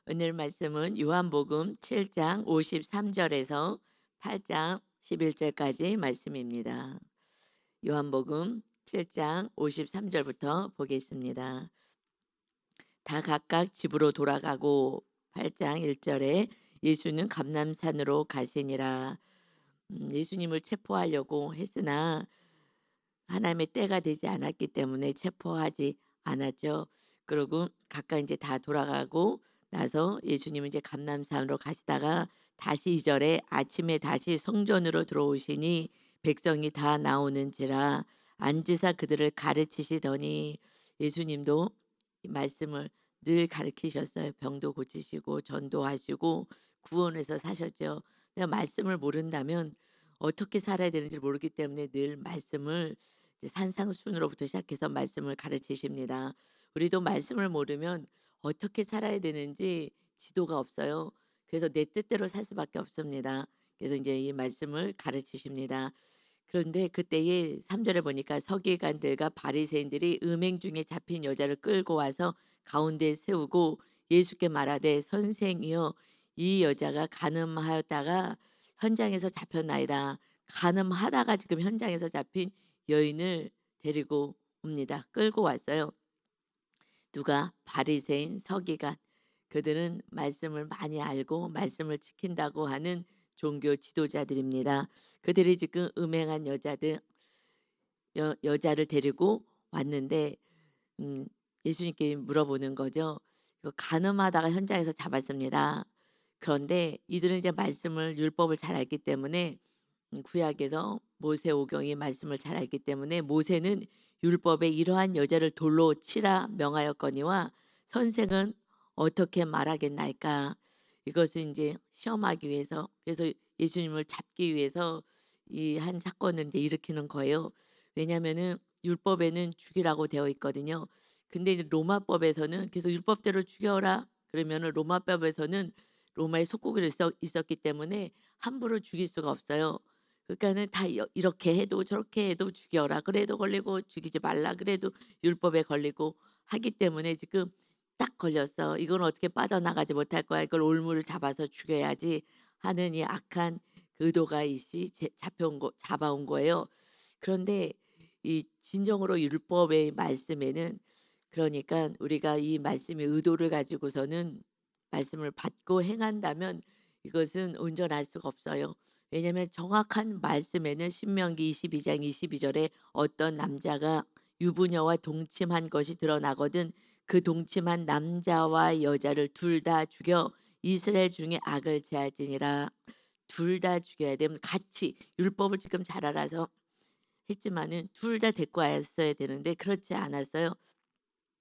오늘 말씀은 요한복음 7장 53절에서 8장 11절까지 말씀입니다. 요한복음 7장 53절부터 보겠습니다. 다 각각 집으로 돌아가고 8장 1절에 예수는 감람산으로 가시니라. 예수님을 체포하려고 했으나 하나님의 때가 되지 않았기 때문에 체포하지 않았죠. 그리고 각각 이제 다 돌아가고 나서 예수님은 이제 감람산으로 가시다가 다시 2절에 아침에 다시 성전으로 들어오시니 백성이 다 나오는지라 앉으사 그들을 가르치시더니 예수님도 이 말씀을 늘 가르치셨어요. 병도 고치시고 전도하시고 구원해서 사셨죠. 내가 말씀을 모른다면 어떻게 살아야 되는지 모르기 때문에 늘 말씀을 이제 산상수훈으로부터 시작해서 말씀을 가르치십니다. 우리도 말씀을 모르면 어떻게 살아야 되는지 지도가 없어요. 그래서 내 뜻대로 살 수밖에 없습니다. 그래서 이제 이 말씀을 가르치십니다. 그런데 그때에 3절에 보니까 서기관들과 바리새인들이 음행 중에 잡힌 여자를 끌고 와서 가운데 세우고 예수께 말하되 선생이여 이 여자가 간음하다가 현장에서 잡혔나이다. 간음하다가 지금 현장에서 잡힌 여인을 데리고 옵니다. 끌고 왔어요. 누가? 바리새인, 서기관. 그들은 말씀을 많이 알고 말씀을 지킨다고 하는 종교 지도자들입니다. 그들이 지금 음행한 여자를 데리고 왔는데 음, 예수님께 물어보는 거죠. 이거 간음하다가 현장에서 잡았습니다. 그런데 이들은 이제 말씀을 율법을 잘 알기 때문에 구약에서 모세오경이 말씀을 잘 알기 때문에 모세는 율법에 이러한 여자를 돌로 치라 명하였거니와 선생은 어떻게 말하겠나이까. 이것을 이제 시험하기 위해서 그래서 예수님을 잡기 위해서 이 한 사건을 이제 일으키는 거예요. 왜냐하면은 율법에는 죽이라고 되어 있거든요. 근데 이제 로마법에서는 계속 율법대로 죽여라 그러면은 로마법에서는 로마의 속국이 있었기 때문에 함부로 죽일 수가 없어요. 그러니까는 다 이렇게 해도 저렇게 해도 죽여라 그래도 걸리고 죽이지 말라 그래도 율법에 걸리고 하기 때문에 지금 딱 걸렸어. 이건 어떻게 빠져나가지 못할 거야. 이걸 올무를 잡아서 죽여야지 하는 이 악한 의도가 있이 잡아온 거예요. 그런데 이 진정으로 율법의 말씀에는 그러니까 우리가 이 말씀의 의도를 가지고서는 말씀을 받고 행한다면 이것은 온전할 수가 없어요. 왜냐하면 정확한 말씀에는 신명기 22장 22절에 어떤 남자가 유부녀와 동침한 것이 드러나거든 그 동침한 남자와 여자를 둘 다 죽여 이스라엘 중에 악을 제할지니라. 둘 다 죽여야 되면 같이 율법을 지금 잘 알아서 했지만은 둘 다 데리고 왔어야 되는데 그렇지 않았어요.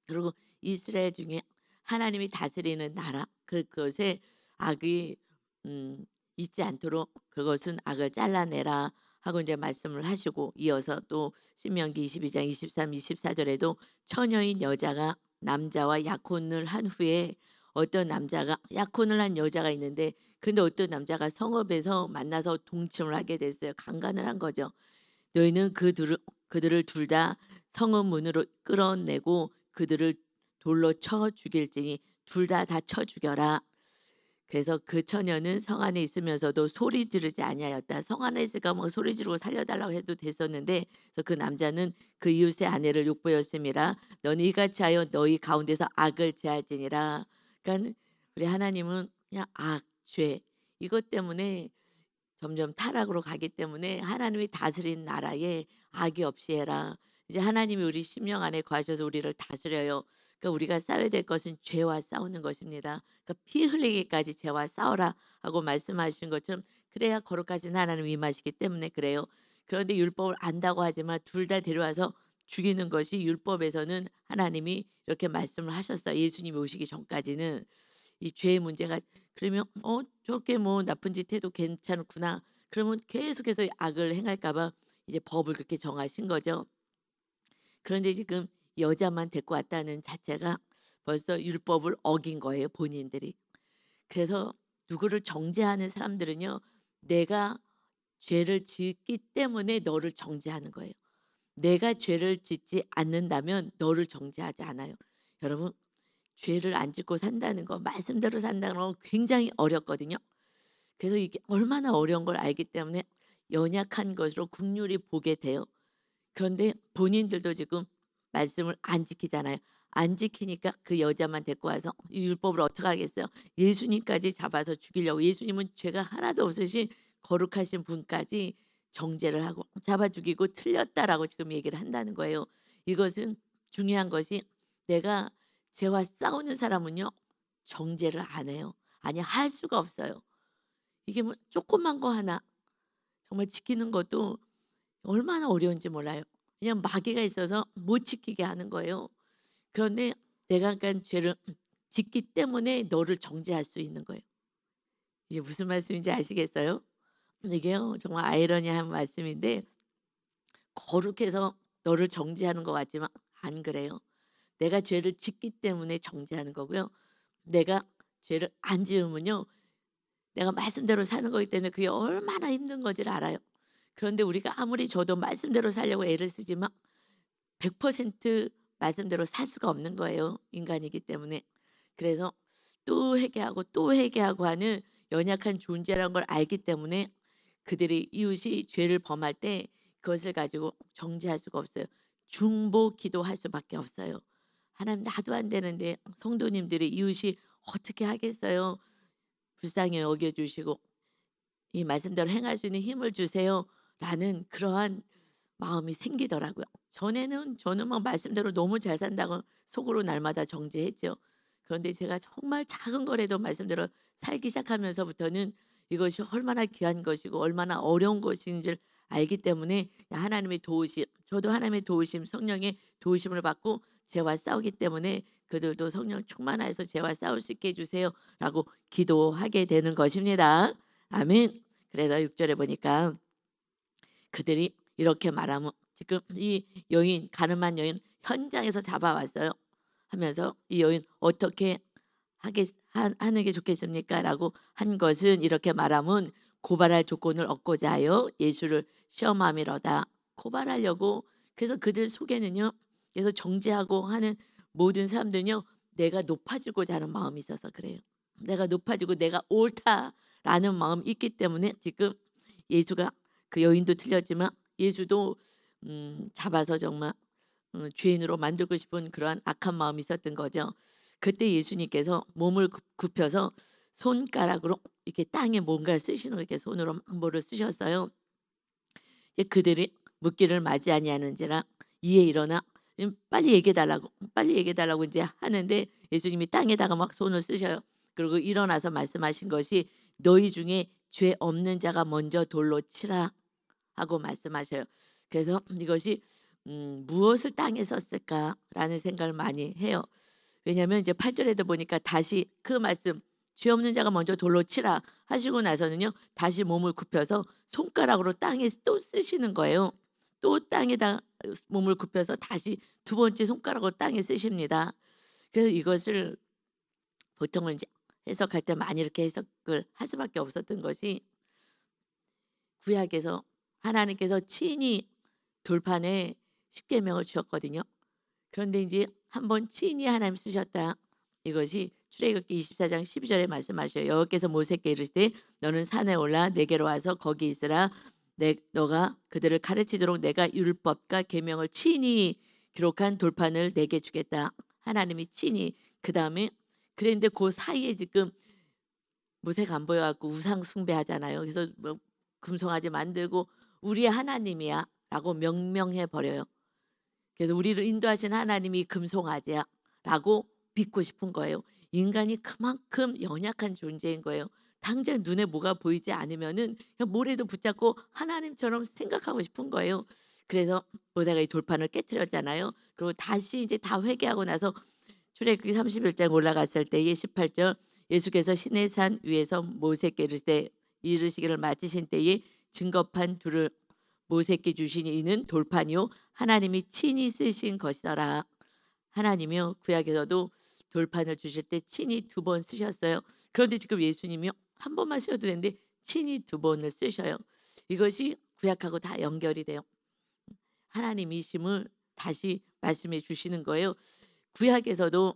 그리고 이스라엘 중에 하나님이 다스리는 나라 그것에 악이 음 있지 않도록 그것은 악을 잘라내라 하고 이제 말씀을 하시고 이어서 또 신명기 22장 23, 24절에도 처녀인 여자가 남자와 약혼을 한 후에 어떤 남자가 약혼을 한 여자가 있는데 근데 어떤 남자가 성읍에서 만나서 동침을 하게 됐어요. 강간을 한 거죠. 너희는 그들을 둘 다 성읍 문으로 끌어내고 그들을 돌로 쳐 죽일지니 둘 다 쳐 죽여라. 그래서 그 처녀는 성 안에 있으면서도 소리 지르지 아니하였다. 성 안에 있으니까 뭐 소리 지르고 살려달라고 해도 됐었는데 그래서 그 남자는 그 이웃의 아내를 욕보였음이라 너는 이같이 하여 너희 가운데서 악을 제할지니라. 그러니까 우리 하나님은 그냥 악, 죄 이것 때문에 점점 타락으로 가기 때문에 하나님이 다스린 나라에 악이 없이 해라. 이제 하나님이 우리 심령 안에 거하셔서 우리를 다스려요. 그러니까 우리가 싸워야 될 것은 죄와 싸우는 것입니다. 그러니까 피 흘리기까지 죄와 싸워라 하고 말씀하신 것처럼 그래야 거룩하신 하나님 임하시기 때문에 그래요. 그런데 율법을 안다고 하지만 둘 다 데려와서 죽이는 것이 율법에서는 하나님이 이렇게 말씀을 하셨어요. 예수님이 오시기 전까지는 이 죄의 문제가 그러면 저렇게 뭐 나쁜 짓 해도 괜찮구나. 그러면 계속해서 악을 행할까 봐 이제 법을 그렇게 정하신 거죠. 그런데 지금 여자만 데리고 왔다는 자체가 벌써 율법을 어긴 거예요, 본인들이. 그래서 누구를 정죄하는 사람들은요. 내가 죄를 짓기 때문에 너를 정죄하는 거예요. 내가 죄를 짓지 않는다면 너를 정죄하지 않아요. 여러분 죄를 안 짓고 산다는 거, 말씀대로 산다는 건 굉장히 어렵거든요. 그래서 이게 얼마나 어려운 걸 알기 때문에 연약한 것으로 국률이 보게 돼요. 그런데 본인들도 지금 말씀을 안 지키잖아요. 안 지키니까 그 여자만 데리고 와서 이 율법을 어떻게 하겠어요. 예수님까지 잡아서 죽이려고, 예수님은 죄가 하나도 없으신 거룩하신 분까지 정죄를 하고 잡아 죽이고 틀렸다라고 지금 얘기를 한다는 거예요. 이것은 중요한 것이, 내가 죄와 싸우는 사람은요 정죄를 안 해요. 아니, 할 수가 없어요. 이게 뭐 조그만 거 하나 정말 지키는 것도 얼마나 어려운지 몰라요. 그냥 마귀가 있어서 못 지키게 하는 거예요. 그런데 내가 그러니까 죄를 짓기 때문에 너를 정죄할 수 있는 거예요. 이게 무슨 말씀인지 아시겠어요? 이게요 정말 아이러니한 말씀인데, 거룩해서 너를 정죄하는 것 같지만 안 그래요. 내가 죄를 짓기 때문에 정죄하는 거고요. 내가 죄를 안 지으면요, 내가 말씀대로 사는 거기 때문에 그게 얼마나 힘든 건지를 알아요. 그런데 우리가 아무리 저도 말씀대로 살려고 애를 쓰지만 100% 말씀대로 살 수가 없는 거예요, 인간이기 때문에. 그래서 또 회개하고 또 회개하고 하는 연약한 존재라는 걸 알기 때문에 그들이 이웃이 죄를 범할 때 그것을 가지고 정죄할 수가 없어요. 중보 기도할 수밖에 없어요. 하나님, 나도 안 되는데 성도님들이 이웃이 어떻게 하겠어요. 불쌍히 여겨 주시고 이 말씀대로 행할 수 있는 힘을 주세요라는 그러한 마음이 생기더라고요. 전에는 저는 막 말씀대로 너무 잘 산다고 속으로 날마다 정죄했죠. 그런데 제가 정말 작은 거라도 말씀대로 살기 시작하면서부터는 이것이 얼마나 귀한 것이고 얼마나 어려운 것인지를 알기 때문에 하나님의 도우심, 저도 하나님의 도우심, 성령의 도우심을 받고 죄와 싸우기 때문에 그들도 성령 충만하여서 죄와 싸울 수 있게 해주세요라고 기도하게 되는 것입니다. 아멘. 그래서 6절에 보니까 그들이 이렇게 말하면, 지금 이 여인, 가늠한 여인 현장에서 잡아왔어요. 하면서 이 여인 어떻게 하는 게 좋겠습니까?라고 한 것은, 이렇게 말하면 고발할 조건을 얻고자 하여 예수를 시험함이로다. 고발하려고. 그래서 그들 속에는요, 그래서 정죄하고 하는 모든 사람들은요, 내가 높아지고자 하는 마음이 있어서 그래요. 내가 높아지고 내가 옳다라는 마음이 있기 때문에 지금 예수가, 그 여인도 틀렸지만 예수도 잡아서 정말 죄인으로 만들고 싶은 그러한 악한 마음이 있었던 거죠. 그때 예수님께서 몸을 굽혀서 손가락으로 이렇게 땅에 뭔가를 쓰시는, 이렇게 손으로 막 뭐를 쓰셨어요. 이제 그들이 묻기를 맞이 아니하는지라 이에 일어나 빨리 얘기해 달라고, 빨리 얘기해 달라고 이제 하는데 예수님이 땅에다가 막 손을 쓰셔요. 그리고 일어나서 말씀하신 것이, 너희 중에 죄 없는 자가 먼저 돌로 치라 하고 말씀하셔요. 그래서 이것이 무엇을 땅에 썼을까라는 생각을 많이 해요. 왜냐하면 이제 8절에도 보니까 다시 그 말씀, 죄 없는 자가 먼저 돌로 치라 하시고 나서는요, 다시 몸을 굽혀서 손가락으로 땅에 또 쓰시는 거예요. 또 땅에다 몸을 굽혀서 다시 두 번째 손가락으로 땅에 쓰십니다. 그래서 이것을 보통은 이제 해석할 때 많이 이렇게 해석을 할 수밖에 없었던 것이, 구약에서 하나님께서 친히 돌판에 십계명을 주셨거든요. 그런데 이제 한번 친히 하나님 쓰셨다. 이것이 출애굽기 24장 12절에 말씀하셔요. 여호와께서 모세께 이르시되 너는 산에 올라 내게로 와서 거기 있으라. 너가 그들을 가르치도록 내가 율법과 계명을 친히 기록한 돌판을 내게 주겠다. 하나님이 친히. 그다음에 그랬는데 그 사이에 지금 모세가 안 보여갖고 우상 숭배하잖아요. 그래서 뭐 금송아지 만들고 우리의 하나님이야라고 명명해 버려요. 그래서 우리를 인도하신 하나님이 금송아지야라고 믿고 싶은 거예요. 인간이 그만큼 연약한 존재인 거예요. 당장 눈에 뭐가 보이지 않으면은 그냥 모래도 붙잡고 하나님처럼 생각하고 싶은 거예요. 그래서 모세가 이 돌판을 깨뜨렸잖아요. 그리고 다시 이제 다 회개하고 나서 출애굽기 31장 올라갔을 때에 18절, 예수께서 시내산 위에서 모세께 이르시기를 마치신 때에 증거판 둘을 모세께 주시니 이는 돌판이요 하나님이 친히 쓰신 것이더라. 하나님이요 구약에서도 돌판을 주실 때 친히 두 번 쓰셨어요. 그런데 지금 예수님이요 한 번만 쓰셔도 되는데 친히 두 번을 쓰셔요. 이것이 구약하고 다 연결이 돼요. 하나님이심을 다시 말씀해 주시는 거예요. 구약에서도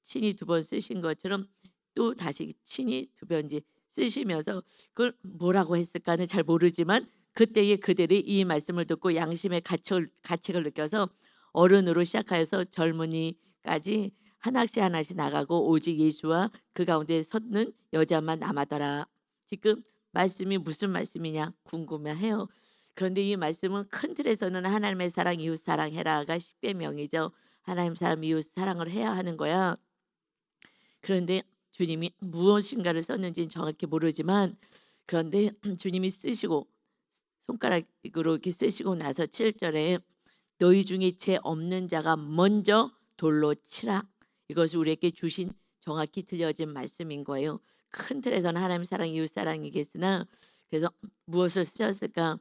친히 두 번 쓰신 것처럼 또 다시 친히 두 번 이제 쓰시면서 그걸 뭐라고 했을까는 잘 모르지만 그때의 그들이 이 말씀을 듣고 양심의 가책을 느껴서 어른으로 시작하여서 젊은이까지 하나씩 하나씩 나가고 오직 예수와 그 가운데 섰는 여자만 남았더라. 지금 말씀이 무슨 말씀이냐 궁금해해요. 그런데 이 말씀은 큰 틀에서는 하나님의 사랑 이웃 사랑해라가 십계명이죠. 하나님 사람 이웃 사랑을 해야 하는 거야. 그런데 주님이 무엇인가를 썼는지는 정확히 모르지만 그런데 주님이 쓰시고 손가락으로 이렇게 쓰시고 나서 7절에 너희 중에 죄 없는 자가 먼저 돌로 치라. 이것이 우리에게 주신 정확히 들려진 말씀인 거예요. 큰 틀에서는 하나님 사랑 이웃 사랑이겠으나 그래서 무엇을 쓰셨을까?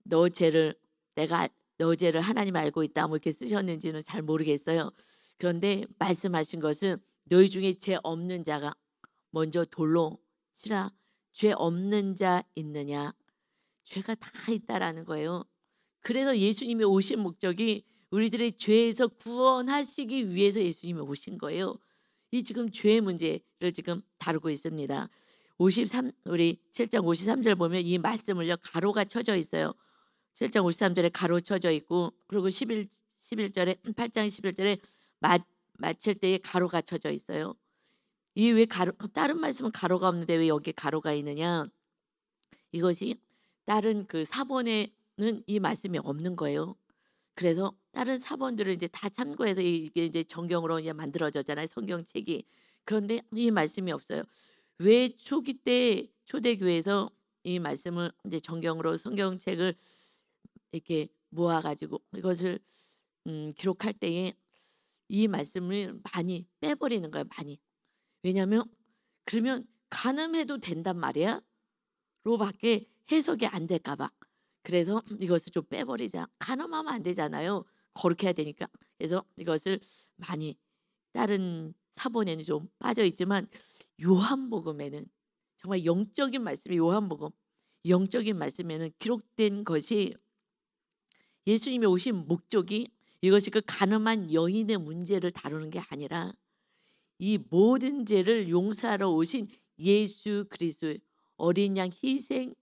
너 죄를 내가 너 죄를 하나님 알고 있다 뭐 이렇게 쓰셨는지는 잘 모르겠어요. 그런데 말씀하신 것은 너희 중에 죄 없는 자가 먼저 돌로 치라. 죄 없는 자 있느냐? 죄가 다 있다라는 거예요. 그래서 예수님이 오신 목적이 우리들의 죄에서 구원하시기 위해서 예수님이 오신 거예요. 이 지금 죄의 문제를 지금 다루고 있습니다. 53 우리 7장 53절 보면 이 말씀을요 가로가 쳐져 있어요. 7장 53절에 가로 쳐져 있고 그리고 11절에 8장 11절에 마칠 때에 가로가 쳐져 있어요. 이 왜 가로 다른 말씀은 가로가 없는데 왜 여기 가로가 있느냐? 이것이 다른 그 사본에는 이 말씀이 없는 거예요. 그래서 다른 사본들을 이제 다 참고해서 이게 이제 정경으로 이제 만들어졌잖아요, 성경책이. 그런데 이 말씀이 없어요. 왜 초기 때 초대교회에서 이 말씀을 이제 정경으로 성경책을 이렇게 모아 가지고 이것을 기록할 때에 이 말씀을 많이 빼버리는 거예요, 많이. 왜냐하면 그러면 간음해도 된단 말이야. 로밖에 해석이 안 될까 봐. 그래서 이것을 좀 빼버리자. 간음하면 안 되잖아요. 거룩해야 되니까. 그래서 이것을 많이 다른 사본에는 좀 빠져 있지만 요한복음에는 정말 영적인 말씀이 요한복음 영적인 말씀에는 기록된 것이 예수님이 오신 목적이 이것이 그 가늠한 여인의 문제를 다루는 게 아니라 이 모든 죄를 용서하러 오신 예수 그리스도의 어린 양 희생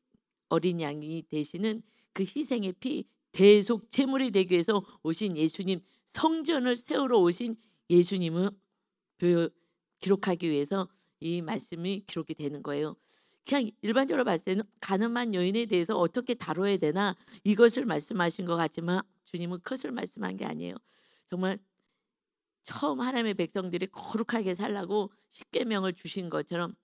어린 양이 되시는 그 희생의 피 대속 제물이 되기 위해서 오신 예수님 성전을 세우러 오신 예수님을 기록하기 위해서 이 말씀이 기록이 되는 거예요. 그냥 일반적으로 봤을 때는 가늠한 여인에 대해서 어떻게 다뤄야 되나 이것을 말씀하신 것 같지만 주님은 그것을 말씀한 게 아니에요. 정말 처음 하나님의 백성들이 거룩하게 살라고 십계명을 주신 것처럼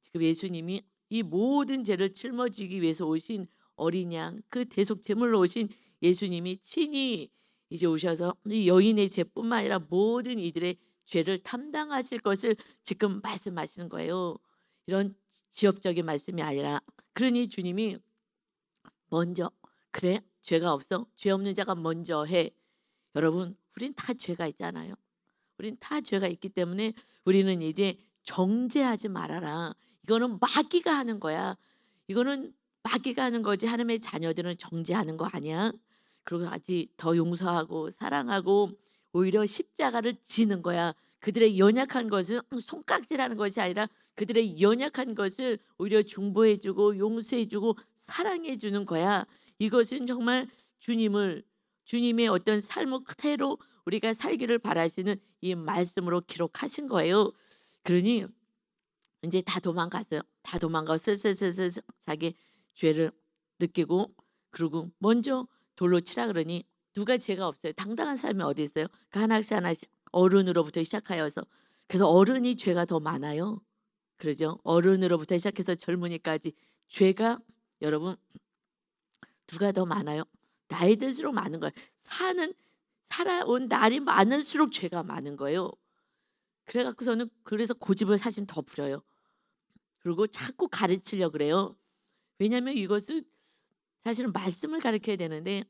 지금 예수님이 이 모든 죄를 짊어지기 위해서 오신 어린 양 그 대속 제물로 오신 예수님이 친히 이제 오셔서 이 여인의 죄뿐만 아니라 모든 이들의 죄를 담당하실 것을 지금 말씀하시는 거예요. 이런 지엽적인 말씀이 아니라 그러니 주님이 먼저 그래 죄가 없어 죄 없는 자가 먼저 해. 여러분 우린 다 죄가 있잖아요. 우린 다 죄가 있기 때문에 우리는 이제 정죄하지 말아라. 이거는 마귀가 하는 거야. 이거는 마귀가 하는 거지 하나님의 자녀들은 정죄하는 거 아니야. 그리고 아직 더 용서하고 사랑하고 오히려 십자가를 지는 거야. 그들의 연약한 것을 손깍질하는 것이 아니라 그들의 연약한 것을 오히려 중보해주고 용서해주고 사랑해주는 거야. 이것은 정말 주님의 어떤 삶의 그대로 우리가 살기를 바라시는 이 말씀으로 기록하신 거예요. 그러니 이제 다 도망갔어요. 다 도망가 슬슬슬슬 자기 죄를 느끼고 그리고 먼저 돌로 치라 그러니 누가 죄가 없어요. 당당한 사람이 어디 있어요? 그 하나씩 하나씩 어른으로부터 시작하여서 그래서 어른이 죄가 더 많아요. 그러죠. 어른으로부터 시작해서 젊은이까지 죄가 여러분 누가 더 많아요? 나이 들수록 많은 거예요. 살아온 날이 많을수록 죄가 많은 거예요. 그래 갖고서는 그래서 고집을 사실 더 부려요. 그리고 자꾸 가르치려고 그래요. 왜냐하면 이것을 사실은 말씀을 가르쳐야 되는데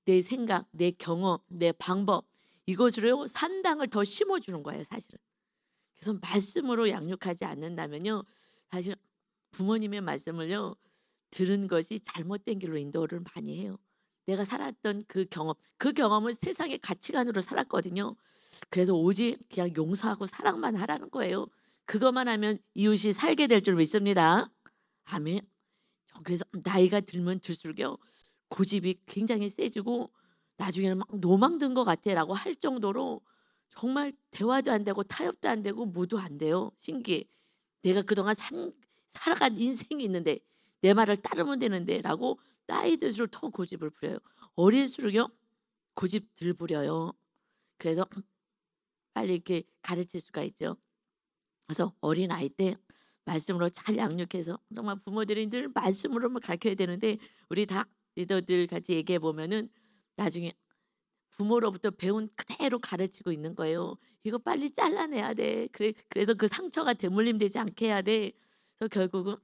내 생각, 내 경험, 내 방법 이것으로 산당을 더 심어주는 거예요 사실은. 그래서 말씀으로 양육하지 않는다면요. 사실 부모님의 말씀을요. 들은 것이 잘못된 길로 인도를 많이 해요. 내가 살았던 그 경험을 세상의 가치관으로 살았거든요. 그래서 오직 그냥 용서하고 사랑만 하라는 거예요. 그것만 하면 이웃이 살게 될 줄 믿습니다. 아멘. 그래서 나이가 들면 들수록요 고집이 굉장히 세지고 나중에는 막 "노망든 것 같아."라고 할 정도로 정말 대화도 안 되고 타협도 안 되고 뭐도 안 돼요. 신기해. '내가 그동안 산 살아간 인생이 있는데 내 말을 따르면 되는데.'라고 나이 들수록 더 고집을 부려요. 어릴수록요 고집 덜 부려요. 그래서 빨리 이렇게 가르칠 수가 있죠. 그래서 어린아이 때 말씀으로 잘 양육해서 정말 부모들이 늘 말씀으로만 가르쳐야 되는데 우리 다 리더들 같이 얘기해 보면은 나중에 부모로부터 배운 그대로 가르치고 있는 거예요. "이거 빨리 잘라내야 돼. 그래서 그 상처가 대물림 되지 않게 해야 돼." 그래서 결국은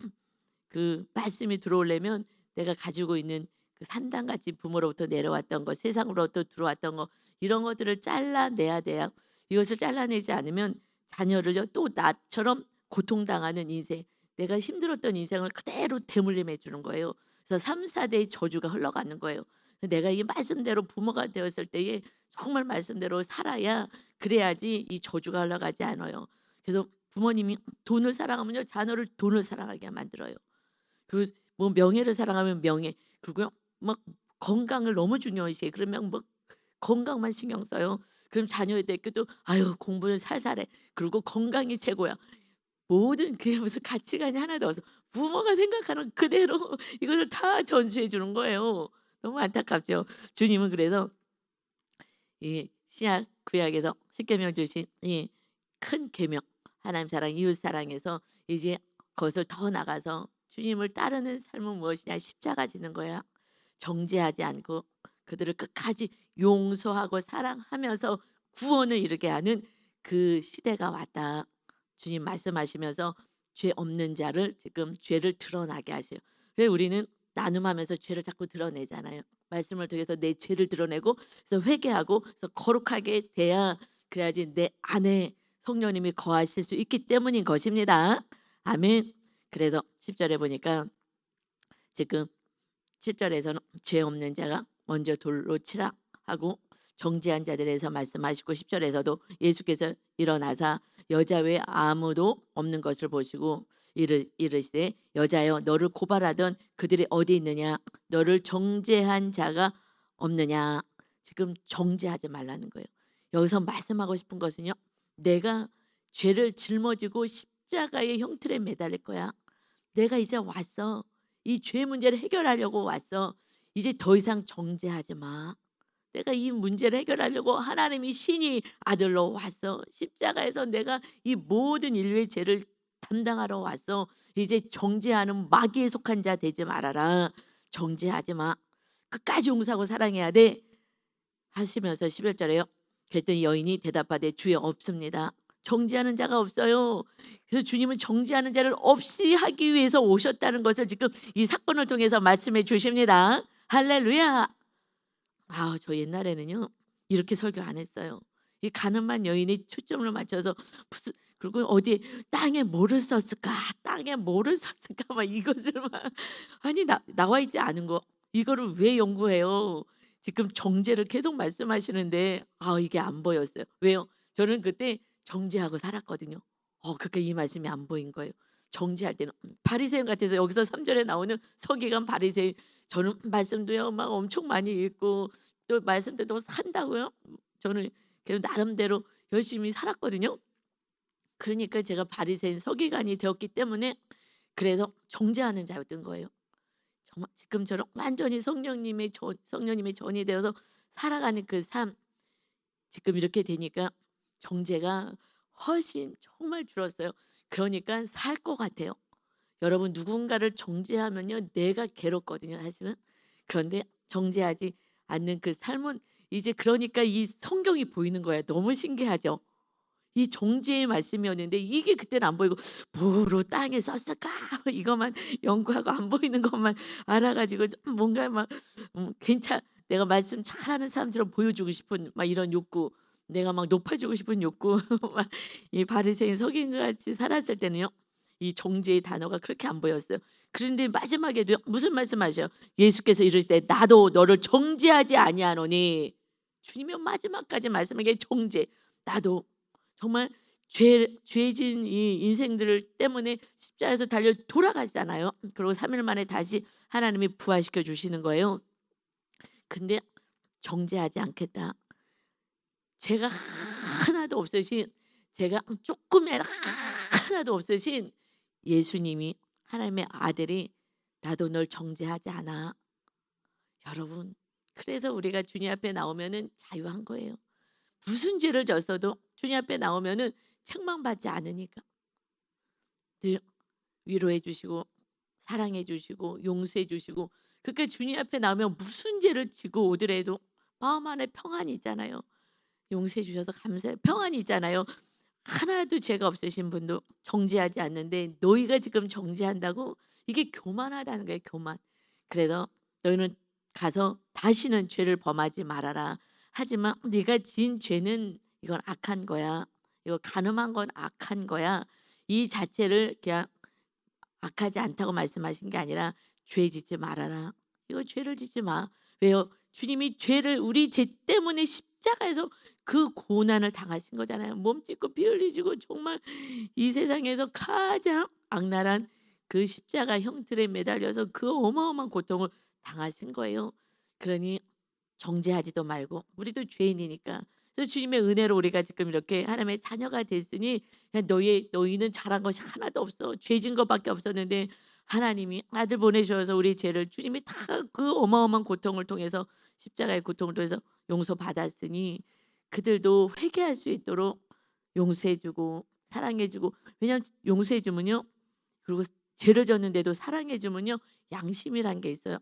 그 말씀이 들어오려면 내가 가지고 있는 그 산당같이 부모로부터 내려왔던 거, 세상으로부터 들어왔던 거 이런 것들을 잘라내야 돼요. 이것을 잘라내지 않으면 자녀를요 또 나처럼 고통당하는 인생, 내가 힘들었던 인생을 그대로 대물림해 주는 거예요. 그래서 3-4 대의 저주가 흘러가는 거예요. 내가 이 말씀대로 부모가 되었을 때에 정말 말씀대로 살아야 그래야지 이 저주가 흘러가지 않아요. 그래서 부모님이 돈을 사랑하면요 자녀를 돈을 사랑하게 만들어요. 그 뭐 명예를 사랑하면 명예, 그리고요 막 건강을 너무 중요시해. 그러면 뭐 건강만 신경 써요. 그럼 자녀에게도 "아유 공부를 살살 해." 그리고 "건강이 최고야." 모든 그게 무슨 가치관이 하나도 없어. 부모가 생각하는 그대로 이것을 다 전수해 주는 거예요. 너무 안타깝죠. 주님은 그래서 이 신약 구약에서 십계명 주신 이 큰 계명, 하나님 사랑 이웃 사랑에서 이제 그것을 더 나가서 주님을 따르는 삶은 무엇이냐, 십자가 지는 거야. 정죄하지 않고 그들을 끝까지 용서하고 사랑하면서 구원을 이루게 하는 그 시대가 왔다. 주님 말씀하시면서 죄 없는 자를 지금 죄를 드러나게 하세요. 왜 우리는 나눔하면서 죄를 자꾸 드러내잖아요. 말씀을 통해서 내 죄를 드러내고 그래서 회개하고 그래서 거룩하게 돼야 그래야지 내 안에 성령님이 거하실 수 있기 때문인 것입니다. 아멘. 그래서 10절에 보니까 지금 7절에서는 죄 없는 자가 먼저 돌로 치라 하고 정죄한 자들에서 말씀하시고 10절에서도 예수께서 일어나사 여자 외에 아무도 없는 것을 보시고 이르시되 여자여 너를 고발하던 그들이 어디 있느냐, 너를 정죄한 자가 없느냐. 지금 정죄하지 말라는 거예요. 여기서 말씀하고 싶은 것은요, 내가 죄를 짊어지고 십자가의 형틀에 매달릴 거야. 내가 이제 왔어. 이 죄 문제를 해결하려고 왔어. 이제 더 이상 정죄하지 마. 내가 이 문제를 해결하려고 하나님이 신이 아들로 왔어. 십자가에서 내가 이 모든 인류의 죄를 담당하러 왔어. 이제 정죄하는 마귀에 속한 자 되지 말아라. 정죄하지 마. 끝까지 용서하고 사랑해야 돼. 하시면서 11절에요. 그랬더니 여인이 대답하되 주여 없습니다. 정죄하는 자가 없어요. 그래서 주님은 정죄하는 자를 없이 하기 위해서 오셨다는 것을 지금 이 사건을 통해서 말씀해 주십니다. 할렐루야. 저 옛날에는요 이렇게 설교 안 했어요. 이 가늠한 여인이 초점을 맞춰서 무슨 그리고 어디에 땅에 뭐를 썼을까? 땅에 뭐를 썼을까? 막 이것을 막 아니 나와 있지 않은 거 이거를 왜 연구해요? 지금 정죄를 계속 말씀하시는데 이게 안 보였어요. 왜요? 저는 그때 정죄하고 살았거든요. 그게 이 말씀이 안 보인 거예요. 정죄할 때는 바리새인 같아서 여기서 3 절에 나오는 서기관 바리새인 저는 말씀도요 막 엄청 많이 읽고 또 말씀대로 산다고요. 저는 그래도 나름대로 열심히 살았거든요. 그러니까 제가 바리새인 서기관이 되었기 때문에 그래서 정죄하는 자였던 거예요. 정말 지금처럼 완전히 성령님의 전이 되어서 살아가는 그 삶 지금 이렇게 되니까 정죄가 훨씬 정말 줄었어요. 그러니까 살 것 같아요. 여러분 누군가를 정죄하면요 내가 괴롭거든요 사실은. 그런데 정죄하지 않는 그 삶은 이제 그러니까 이 성경이 보이는 거예요. 너무 신기하죠. 이 정죄의 말씀이었는데 이게 그때는 안 보이고 '뭐로 땅에 썼을까?' 이것만 연구하고 안 보이는 것만 알아 가지고 뭔가 막 내가 말씀 잘하는 사람처럼 보여주고 싶은 막 이런 욕구, 내가 막 높아지고 싶은 욕구 막 이 바리새인 서기관같이 살았을 때는요. 이 정죄의 단어가 그렇게 안 보였어요. 그런데 마지막에도 무슨 말씀하셔요? 예수께서 이르시되 나도 너를 정죄하지 아니하노니 주님이 마지막까지 말씀하기에 정죄. 나도 정말 죄진 이 인생들 때문에 십자가에서 달려 돌아가잖아요. 그리고 3일 만에 다시 하나님이 부활시켜 주시는 거예요. 근데 정죄하지 않겠다. 죄가 하나도 없으신, 제가 쪼끔이라 하나도 없으신 예수님이, 하나님의 아들이 "나도 널 정죄하지 않아." 여러분, 그래서 우리가 주님 앞에 나오면은 자유한 거예요. 무슨 죄를 졌어도 주님 앞에 나오면은 책망받지 않으니까. 늘 위로해 주시고 사랑해 주시고 용서해 주시고, 그렇게 주님 앞에 나오면 무슨 죄를 지고 오더라도 마음 안에 평안이 있잖아요. 용서해 주셔서 감사해요. 평안이 있잖아요. 하나도 죄가 없으신 분도 정죄하지 않는데 너희가 지금 정죄한다고? 이게 교만하다는 거예요, 교만. 그래서 "너희는 가서 다시는 죄를 범하지 말아라. 하지만 네가 지은 죄는 이건 악한 거야. 이거 간음한 건 악한 거야." 이 자체를 그냥 악하지 않다고 말씀하신 게 아니라 "죄 짓지 말아라." 이거 죄를 짓지 마. 왜요? 주님이 죄를, 우리 죄 때문에 십자가에서 그 고난을 당하신 거잖아요. 몸 찢고 피 흘리시고 정말 이 세상에서 가장 악랄한 그 십자가 형틀에 매달려서 그 어마어마한 고통을 당하신 거예요. 그러니 정죄하지도 말고, 우리도 죄인이니까. 그래서 주님의 은혜로 우리가 지금 이렇게 하나님의 자녀가 됐으니, 그냥 너희는 잘한 것이 하나도 없어. 죄진 것밖에 없었는데 하나님이 아들 보내셔서 우리 죄를 주님이 다 그 어마어마한 고통을 통해서, 십자가의 고통을 통해서 용서받았으니 그들도 회개할 수 있도록 용서해 주고 사랑해 주고. 왜냐하면 용서해 주면요, 그리고 죄를 졌는데도 사랑해 주면요, 양심이란 게 있어요.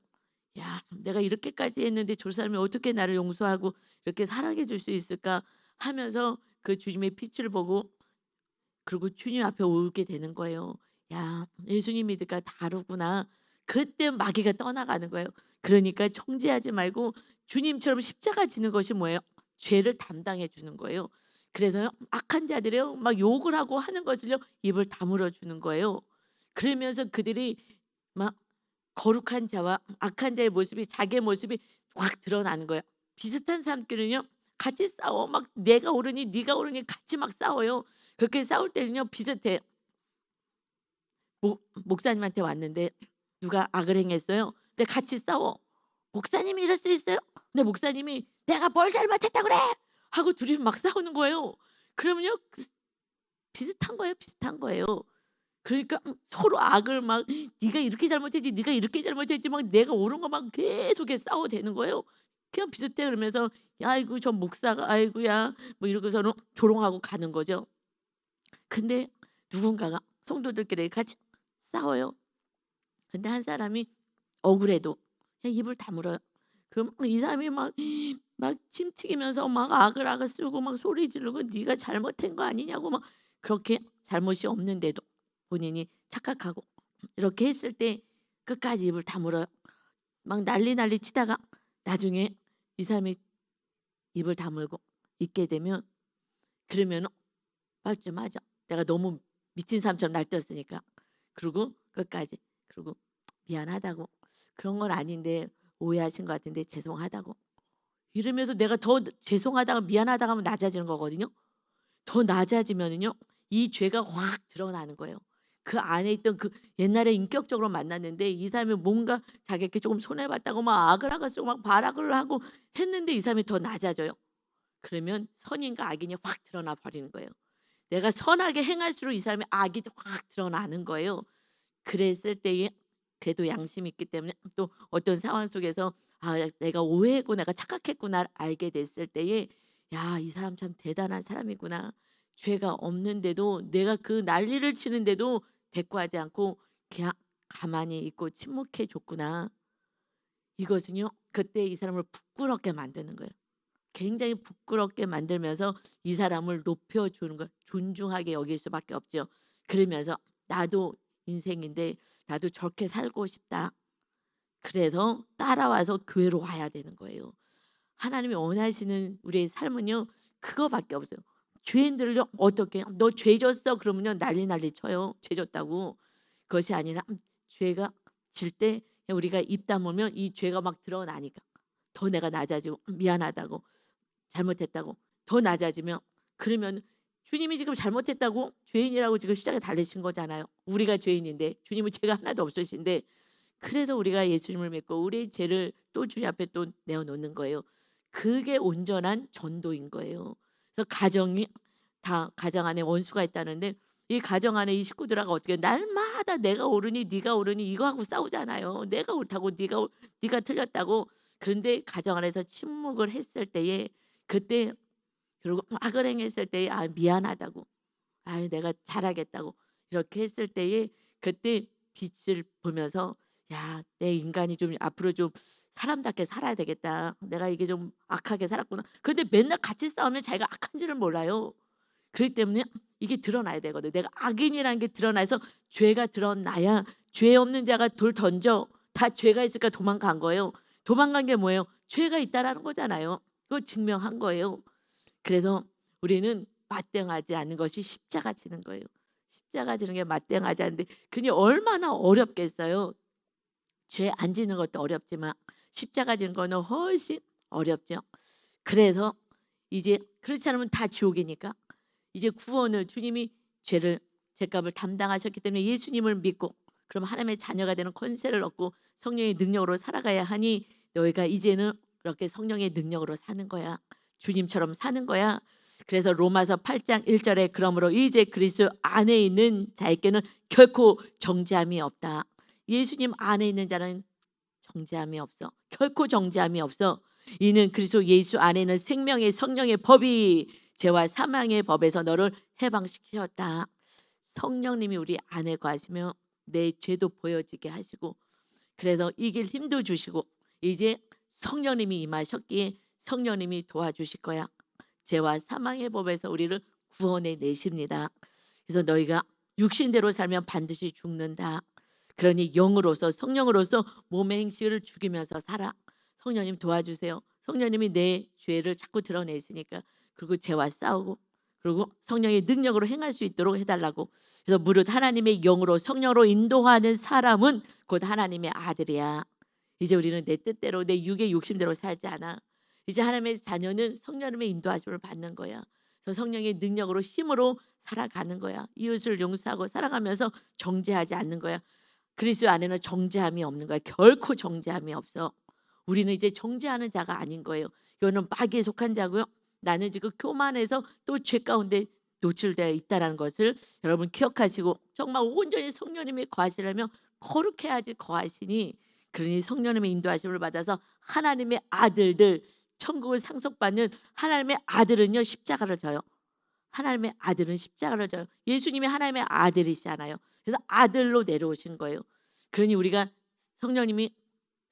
'야, 내가 이렇게까지 했는데 저 사람이 어떻게 나를 용서하고 이렇게 사랑해 줄 수 있을까?' 하면서 그 주님의 빛을 보고, 그리고 주님 앞에 오게 되는 거예요. '야, 예수님 믿으니까 다르구나.' 그때 마귀가 떠나가는 거예요. 그러니까 정죄하지 말고 주님처럼 십자가 지는 것이 뭐예요? 죄를 담당해 주는 거예요. 그래서요, 악한 자들이요 막 욕을 하고 하는 것을요 입을 다물어 주는 거예요. 그러면서 그들이 막 거룩한 자와 악한 자의 모습이, 자기의 모습이 확 드러나는 거예요. 비슷한 사람끼리는요 같이 싸워. 막 내가 옳으니 네가 옳으니 같이 막 싸워요. 그렇게 싸울 때는요 비슷해요. 목사님한테 왔는데 누가 악을 행했어요. 근데 같이 싸워. "목사님이 이럴 수 있어요?" 근데 목사님이 "내가 뭘 잘못했다 그래?" 하고 둘이 막 싸우는 거예요. 그러면요 비슷한 거예요, 비슷한 거예요. 그러니까 서로 악을 막 "네가 이렇게 잘못했지. 네가 이렇게 잘못했지." 막 내가 옳은 것만 계속해서 싸워대는 거예요. 그냥 비슷해. 그러면서 "아이고 저 목사가 아이고야." 뭐 이러고서는 조롱하고 가는 거죠. 근데 누군가가 성도들끼리 같이 싸워요. 근데 한 사람이 억울해도 그냥 입을 다물어요. 그럼 이 사람이 막 침튀기면서 막 아글아글 쓰고 막 소리 지르고 "네가 잘못한 거 아니냐."고 막 그렇게 잘못이 없는데도 본인이 착각하고 이렇게 했을 때 끝까지 입을 다물어요. 막 난리 치다가 나중에 이 사람이 입을 다물고 있게 되면, 그러면은 뻘쭘하죠. 내가 너무 미친 사람처럼 날뛰었으니까. 그리고 끝까지, 그리고 미안하다고, "그런 건 아닌데 오해하신 것 같은데 죄송하다고." 이러면서 내가 더 죄송하다가 미안하다고 하면 낮아지는 거거든요. 더 낮아지면은요 이 죄가 확 드러나는 거예요. 그 안에 있던 그, 옛날에 인격적으로 만났는데 이 사람이 뭔가 자기에게 조금 손해 봤다고 막 악을 쓰고 막 발악을 하고 했는데 이 사람이 더 낮아져요. 그러면 선인과 악인이 확 드러나 버리는 거예요. 내가 선하게 행할수록 이 사람의 악이 확 드러나는 거예요. 그랬을 때에 그래도 양심이 있기 때문에 또 어떤 상황 속에서 '아, 내가 오해했고 내가 착각했구나.'를 알게 됐을 때에 '야, 이 사람 참 대단한 사람이구나. 죄가 없는데도 내가 그 난리를 치는데도 대꾸하지 않고 그냥 가만히 있고 침묵해 줬구나.' 이것은요 그때 이 사람을 부끄럽게 만드는 거예요. 굉장히 부끄럽게 만들면서 이 사람을 높여 주는 거예요. 존중하게 여길 수밖에 없죠. 그러면서 '나도 인생인데 나도 저렇게 살고 싶다.' 그래서 따라와서 교회로 와야 되는 거예요. 하나님이 원하시는 우리의 삶은요 그거밖에 없어요. 죄인들을요 어떻게 "너 죄 졌어." 그러면요 난리 쳐요, 죄 졌다고. 그것이 아니라 죄가 질 때 우리가 입 다물면 이 죄가 막 드러나니까 더 내가 낮아지고 미안하다고, 잘못했다고 더 낮아지면 그러면 주님이 지금 잘못했다고 죄인이라고 지금 십자가에 달리신 거잖아요. 우리가 죄인인데 주님은 죄가 하나도 없으신데 그래서 우리가 예수님을 믿고 우리의 죄를 또 주님 앞에 또 내어놓는 거예요. 그게 온전한 전도인 거예요. 그래서 가정이 다 가정 안에 원수가 있다는데 이 가정 안에 이 식구들하고 어떻게 날마다 내가 옳으니 네가 옳으니 이거 하고 싸우잖아요. 내가 옳다고 네가 틀렸다고. 그런데 가정 안에서 침묵을 했을 때에 그때 그리고 악을 행했을 때에 아 미안하다고 아 내가 잘하겠다고 이렇게 했을 때에 그때 빛을 보면서 야 내 인간이 좀 앞으로 좀 사람답게 살아야 되겠다. 내가 이게 좀 악하게 살았구나. 근데 맨날 같이 싸우면 자기가 악한 줄을 몰라요. 그렇기 때문에 이게 드러나야 되거든. 내가 악인이라는 게 드러나서 죄가 드러나야 죄 없는 자가 돌 던져 다 죄가 있으니까 도망간 거예요. 도망간 게 뭐예요? 죄가 있다라는 거잖아요. 그걸 증명한 거예요. 그래서 우리는 맞대응하지 않는 것이 십자가 지는 거예요. 십자가 지는 게 맞대응하지 않는데 그게 얼마나 어렵겠어요. 죄 안 지는 것도 어렵지만 십자가 지는 거는 훨씬 어렵죠. 그래서 이제 그렇지 않으면 다 지옥이니까 이제 구원을 주님이 죄를 죄값을 담당하셨기 때문에 예수님을 믿고 그럼 하나님의 자녀가 되는 권세를 얻고 성령의 능력으로 살아가야 하니 너희가 이제는 이렇게 성령의 능력으로 사는 거야. 주님처럼 사는 거야. 그래서 로마서 8장 1절에 그러므로 이제 그리스도 안에 있는 자에게는 결코 정죄함이 없다. 예수님 안에 있는 자는 정죄함이 없어. 결코 정죄함이 없어. 이는 그리스도 예수 안에 있는 생명의 성령의 법이 죄와 사망의 법에서 너를 해방시키셨다. 성령님이 우리 안에 거하시며 내 죄도 보여지게 하시고 그래서 이길 힘도 주시고 이제 성령님이 임하셨기에 성령님이 도와주실 거야. 죄와 사망의 법에서 우리를 구원해 내십니다. 그래서 너희가 육신대로 살면 반드시 죽는다. 그러니 영으로서 성령으로서 몸의 행실을 죽이면서 살아. 성령님 도와주세요. 성령님이 내 죄를 자꾸 드러내시니까 그리고 죄와 싸우고 그리고 성령의 능력으로 행할 수 있도록 해달라고. 그래서 무릇 하나님의 영으로 성령으로 인도하는 사람은 곧 하나님의 아들이야. 이제 우리는 내 뜻대로 내 육의 욕심대로 살지 않아. 이제 하나님의 자녀는 성령님의 인도하심을 받는 거야. 그래서 성령의 능력으로 힘으로 살아가는 거야. 이웃을 용서하고 사랑하면서 정죄하지 않는 거야. 그리스도 안에는 정죄함이 없는 거야. 결코 정죄함이 없어. 우리는 이제 정죄하는 자가 아닌 거예요. 이거는 마귀에 속한 자고요. 나는 지금 교만해서 또 죄 가운데 노출되어 있다라는 것을 여러분 기억하시고 정말 온전히 성령님이 거하시려면 거룩해야지 거하시니 그러니 성령님의 인도하심을 받아서 하나님의 아들들 천국을 상속받는 하나님의 아들은요 십자가를 져요. 하나님의 아들은 십자가를 져요. 예수님이 하나님의 아들이시잖아요. 그래서 아들로 내려오신 거예요. 그러니 우리가 성령님이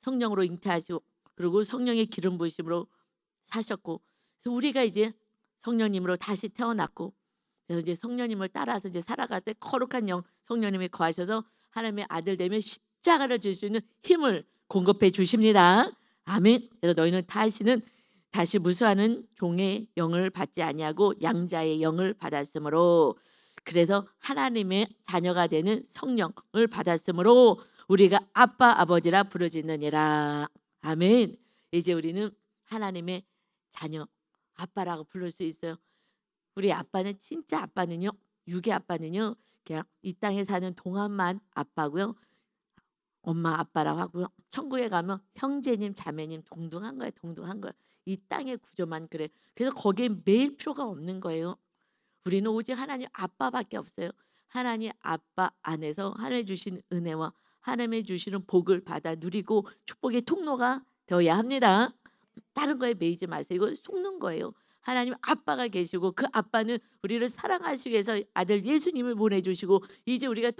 성령으로 잉태하시고 그리고 성령의 기름 부으심으로 사셨고 그래서 우리가 이제 성령님으로 다시 태어났고 그래서 이제 성령님을 따라서 이제 살아갈 때 거룩한 영 성령님이 거하셔서 하나님의 아들 되면 십자가를 질 수 있는 힘을 공급해 주십니다. 아멘. 그래서 너희는 다시 무수하는 종의 영을 받지 아니하고 양자의 영을 받았으므로 그래서 하나님의 자녀가 되는 성령을 받았으므로 우리가 아빠 아버지라 부르짖느니라. 아멘. 이제 우리는 하나님의 자녀 아빠라고 부를 수 있어요. 우리 아빠는 진짜 아빠는요. 육의 아빠는요. 그냥 이 땅에 사는 동안만 아빠고요. 엄마 아빠라고 하고요. 천국에 가면 형제님 자매님 동등한 거예요. 동등한 거예요. 이 땅의 구조만 그래. 그래서 거기에 매일 필요가 없는 거예요. 우리는 오직 하나님 아빠밖에 없어요. 하나님 아빠 안에서 하나님 주신 은혜와 하나님의 주시는 복을 받아 누리고 축복의 통로가 되어야 합니다. 다른 거에 매이지 마세요. 이거 속는 거예요. 하나님 아빠가 계시고 그 아빠는 우리를 사랑하시기 위해서 아들 예수님을 보내주시고 이제 우리가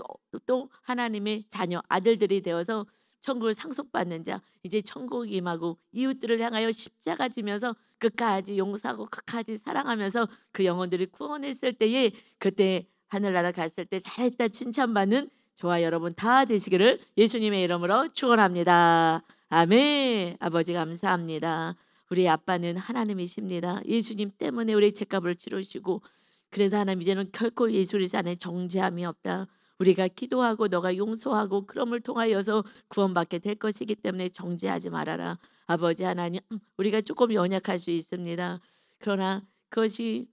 또 하나님의 자녀 아들들이 되어서 천국을 상속받는 자 이제 천국 임하고 이웃들을 향하여 십자가 지면서 끝까지 용서하고 끝까지 사랑하면서 그 영혼들이 구원했을 때에 그때 하늘나라 갔을 때 잘했다 칭찬받는 저와 여러분 다 되시기를 예수님의 이름으로 축원합니다. 아멘. 아버지 감사합니다. 우리 아빠는 하나님이십니다. 예수님 때문에 우리 죄값을 치르시고 그래서 하나님 이제는 결코 예수 그리스도 안에 정죄함이 없다. 우리가 기도하고 너가 용서하고 그럼을 통하여서 구원받게 될 것이기 때문에 정죄하지 말아라. 아버지 하나님 우리가 조금 연약할 수 있습니다. 그러나 그것이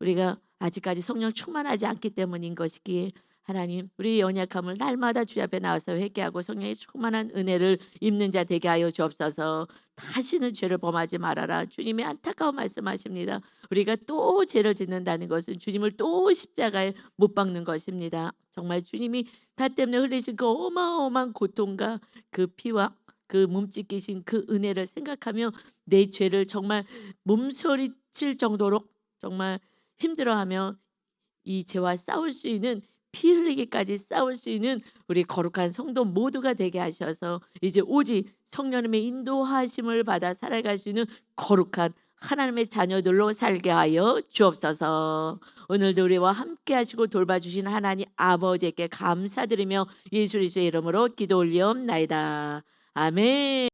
우리가 아직까지 성령 충만하지 않기 때문인 것이기에 하나님 우리의 연약함을 날마다 주의 앞에 나와서 회개하고 성령의 충만한 은혜를 입는 자 되게 하여 주옵소서. 다시는 죄를 범하지 말아라. 주님의 안타까운 말씀하십니다. 우리가 또 죄를 짓는다는 것은 주님을 또 십자가에 못 박는 것입니다. 정말 주님이 나 때문에 흘리신 그 어마어마한 고통과 그 피와 그 몸짓기신 그 은혜를 생각하며 내 죄를 정말 몸서리칠 정도로 정말 힘들어하며 이 죄와 싸울 수 있는 피 흘리기까지 싸울 수 있는 우리 거룩한 성도 모두가 되게 하셔서 이제 오직 성령님의 인도하심을 받아 살아갈 수 있는 거룩한 하나님의 자녀들로 살게 하여 주옵소서. 오늘도 우리와 함께 하시고 돌봐주신 하나님 아버지께 감사드리며 예수 그리스도의 이름으로 기도 올리옵나이다. 아멘.